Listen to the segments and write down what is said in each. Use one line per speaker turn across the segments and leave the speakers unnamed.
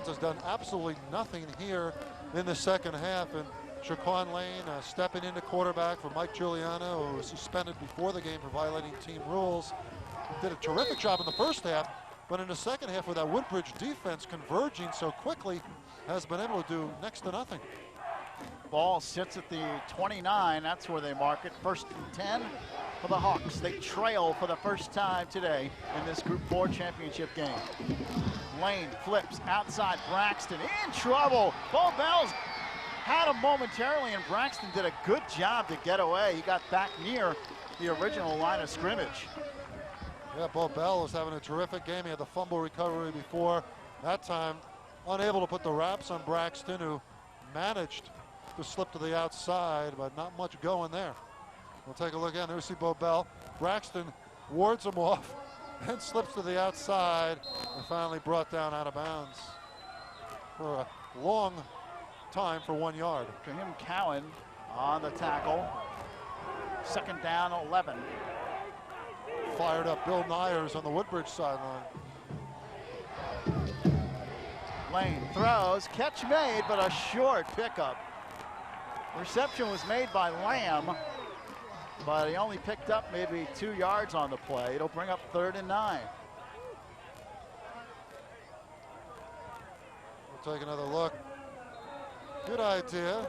defense has done absolutely nothing here in the second half. And Shaquan Lane stepping into quarterback for Mike Giuliano, who was suspended before the game for violating team rules. Did a terrific job in the first half, but in the second half with that Woodbridge defense converging so quickly, has been able to do next to nothing.
Ball sits at the 29. That's where they mark it. 1st and 10 for the Hawks. They trail for the first time today in this Group 4 championship game. Lane flips outside. Braxton in trouble. Bo Bell's had him momentarily, and Braxton did a good job to get away. He got back near the original line of scrimmage.
Yeah, Bo Bell was having a terrific game. He had the fumble recovery before. That time, unable to put the wraps on Braxton, who managed to slip to the outside, but not much going there. We'll take a look again. There we see Bo Bell. Braxton wards him off and slips to the outside and finally brought down out of bounds for a long time for 1 yard.
Graham Cowan on the tackle. 2nd down, 11.
Fired up Bill Nyers on the Woodbridge sideline.
Lane throws, catch made, but a short pickup. Reception was made by Lamb, but he only picked up maybe 2 yards on the play. It'll bring up 3rd and 9.
We'll take another look. Good idea.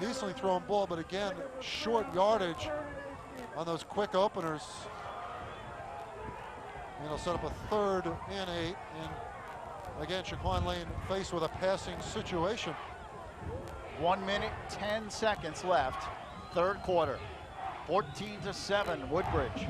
Decently thrown ball, but again, short yardage on those quick openers. And he'll set up a 3rd and 8. And again, Shaquan Lane faced with a passing situation.
1 minute, 10 seconds left. 3rd quarter. 14-7, Woodbridge.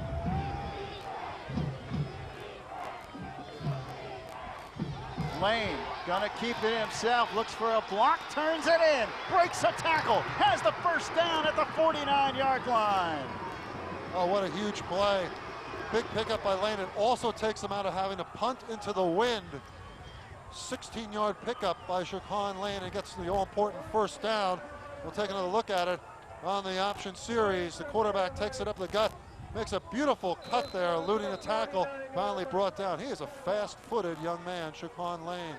Lane gonna keep it himself, looks for a block, turns it in, breaks a tackle, has the 1st down at the 49-yard line.
Oh, what a huge play. Big pickup by Lane. It also takes him out of having to punt into the wind. 16-yard pickup by Shaquan Lane and gets the all-important 1st down. We'll take another look at it on the option series. The quarterback takes it up the gut, makes a beautiful cut there, eluding a tackle, finally brought down. He is a fast-footed young man, Shaquan Lane.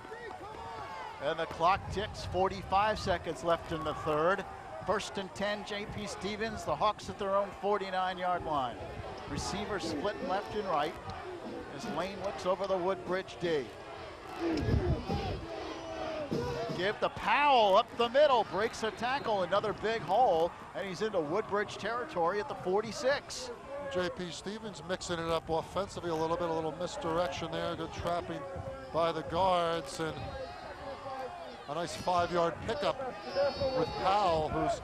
And the clock ticks, 45 seconds left in the 3rd. 1st and 10, J.P. Stevens, the Hawks at their own 49-yard line. Receivers splitting left and right as Lane looks over the Woodbridge D. Give to Powell up the middle, breaks a tackle, another big hole, and he's into Woodbridge territory at the 46.
J.P. Stevens mixing it up offensively a little misdirection there, good trapping by the guards, and a nice 5-yard pickup with Powell, who's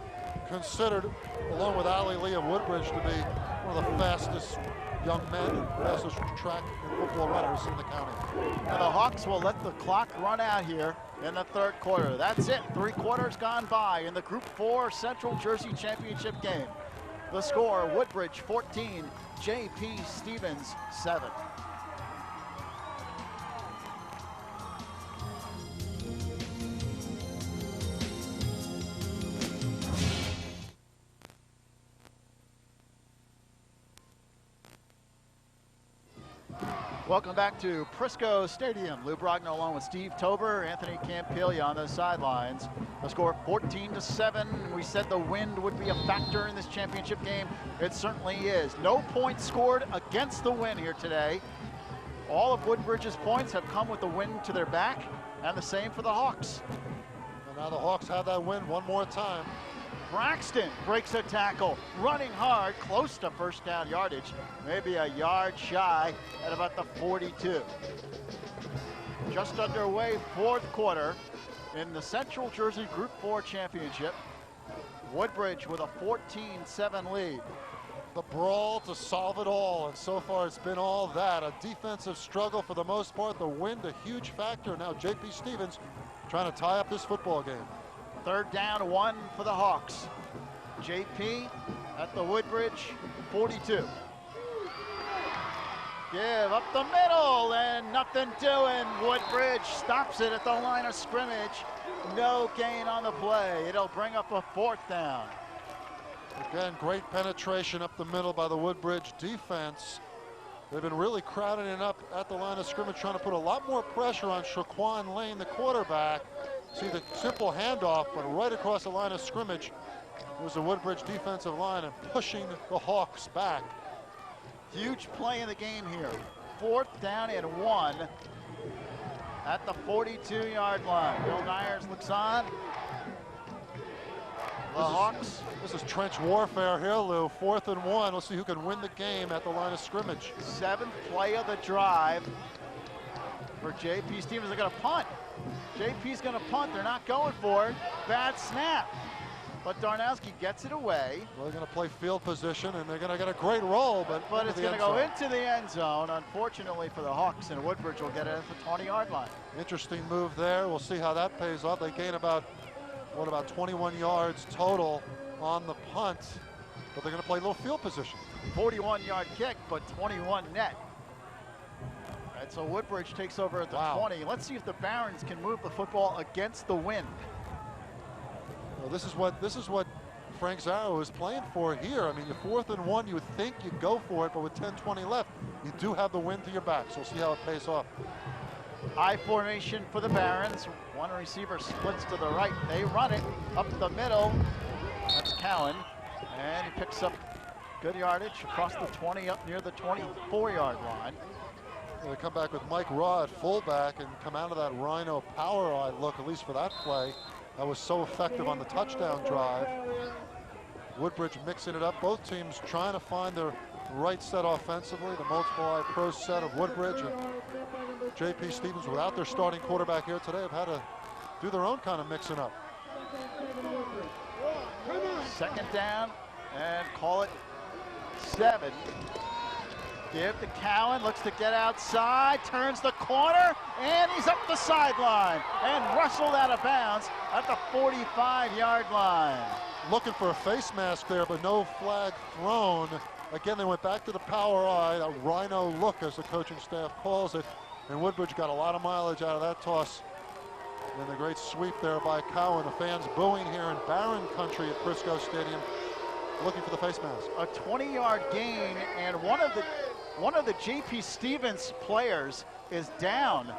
considered, along with Ali Lee of Woodbridge, to be one of the fastest young men and fastest track and football runners in the county.
And the Hawks will let the clock run out here in the 3rd quarter. That's it, 3 quarters gone by in the Group 4 Central Jersey Championship game. The score, Woodbridge 14, J.P. Stevens 7. Welcome back to Prisco Stadium. Lou Brogno along with Steve Tober, Anthony Campiglia on the sidelines. The score 14-7. We said the wind would be a factor in this championship game. It certainly is. No points scored against the wind here today. All of Woodbridge's points have come with the wind to their back, and the same for the Hawks.
And now the Hawks have that win one more time.
Braxton breaks a tackle, running hard, close to 1st down yardage, maybe a yard shy at about the 42. Just underway, 4th quarter in the Central Jersey Group 4 Championship. Woodbridge with a 14-7 lead.
The brawl to solve it all, and so far it's been all that. A defensive struggle for the most part, the wind a huge factor. Now J.P. Stevens trying to tie up this football game.
3rd down, 1 for the Hawks. JP at the Woodbridge 42. Give up the middle and nothing doing. Woodbridge stops it at the line of scrimmage. No gain on the play. It'll bring up a 4th down.
Again, great penetration up the middle by the Woodbridge defense. They've been really crowding it up at the line of scrimmage, trying to put a lot more pressure on Shaquan Lane, the quarterback. See the simple handoff, but right across the line of scrimmage was the Woodbridge defensive line and pushing the Hawks back.
Huge play in the game here. 4th down and 1 at the 42-yard line. Bill Nyers looks on. The Hawks.
This is trench warfare here, Lou. 4th and 1. Let's see who can win the game at the line of scrimmage.
7th play of the drive for J.P. Stevens. They're going to punt. J.P.'s going to punt. They're not going for it. Bad snap. But Darnowski gets it away.
Well, they're going to play field position, and they're going to get a great roll, but
it's going to go into the end zone. Unfortunately for the Hawks, and Woodbridge will get it at the 20-yard line.
Interesting move there. We'll see how that pays off. They gain about 21 yards total on the punt, but they're going to play a little field position.
41-yard kick, but 21 net. And so Woodbridge takes over at the 20. Let's see if the Barons can move the football against the wind.
Well, this is what Frank Zarro is playing for here. I mean, you're 4th and 1. You would think you'd go for it, but with 10:20 left, you do have the wind to your back. So we'll see how it pays off.
I formation for the Barons. One receiver splits to the right. They run it up the middle. That's Cowan, and he picks up good yardage across the 20, up near the 24-yard line.
They come back with Mike Raw at fullback and come out of that Rhino power eye look, at least for that play. That was so effective on the touchdown drive. Woodbridge mixing it up. Both teams trying to find their right set offensively. The multiple eye pro set of Woodbridge and J.P. Stevens, without their starting quarterback here today, have had to do their own kind of mixing up.
2nd down and call it 7. Give to Cowan, looks to get outside, turns the corner, and he's up the sideline and rustled out of bounds at the 45-yard line.
Looking for a face mask there, but no flag thrown. Again, they went back to the power eye, that Rhino look, as the coaching staff calls it, and Woodbridge got a lot of mileage out of that toss. And the great sweep there by Cowan. The fans booing here in Barron country at Frisco Stadium, looking for the face mask.
A 20-yard gain, and one of the J.P. Stevens players is down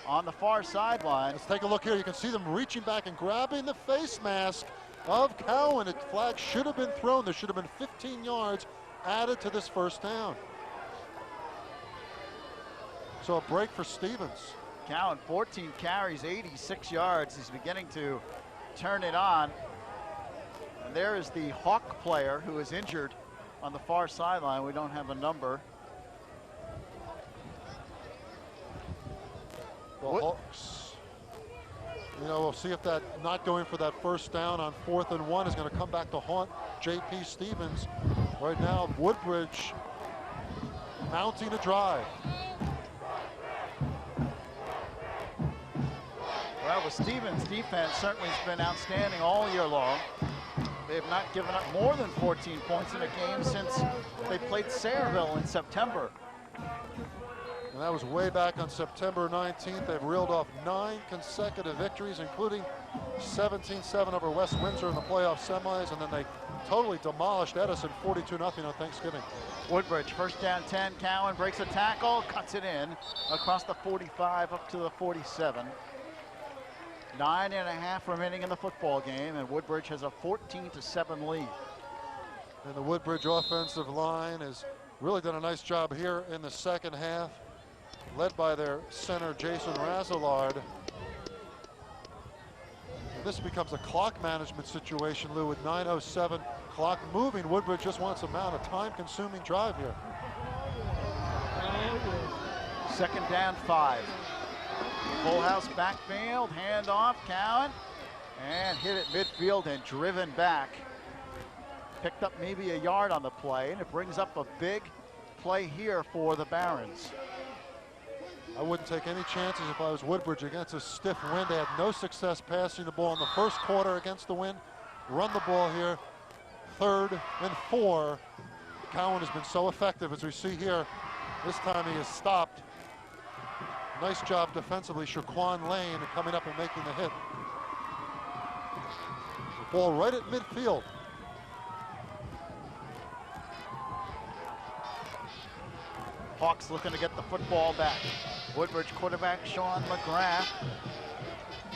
on the far sideline.
Let's take a look here. You can see them reaching back and grabbing the face mask of Cowan. A flag should have been thrown. There should have been 15 yards added to this 1st down. So a break for Stevens.
Cowan, 14 carries, 86 yards. He's beginning to turn it on. And there is the Hawk player who is injured on the far sideline. We don't have a number.
The Hawks, we'll see if that not going for that 1st down on 4th and 1 is going to come back to haunt J.P. Stevens. Right now, Woodbridge mounting a drive.
Well, the Stevens defense certainly has been outstanding all year long. They have not given up more than 14 points in a game since they played Sayreville in September.
And that was way back on September 19th. They've reeled off 9 consecutive victories, including 17-7 over West Windsor in the playoff semis, and then they totally demolished Edison 42-0 on Thanksgiving.
Woodbridge, 1st down 10. Cowan breaks a tackle, cuts it in across the 45 up to the 47. 9.5 remaining in the football game, and Woodbridge has a 14-7 lead.
And the Woodbridge offensive line has really done a nice job here in the 2nd half, led by their center, Jason Razalard. This becomes a clock management situation, Lou, with 9:07 clock moving. Woodbridge just wants a time-consuming drive here.
2nd down 5. Full house backfield, handoff, Cowan, and hit it midfield and driven back. Picked up maybe a yard on the play, and it brings up a big play here for the Barons.
I wouldn't take any chances if I was Woodbridge against a stiff wind. They had no success passing the ball in the 1st quarter against the wind. Run the ball here, 3rd and 4. Cowan has been so effective, as we see here. This time he is stopped. Nice job defensively, Shaquan Lane coming up and making the hit. The ball right at midfield.
Hawks looking to get the football back. Woodbridge quarterback Sean McGrath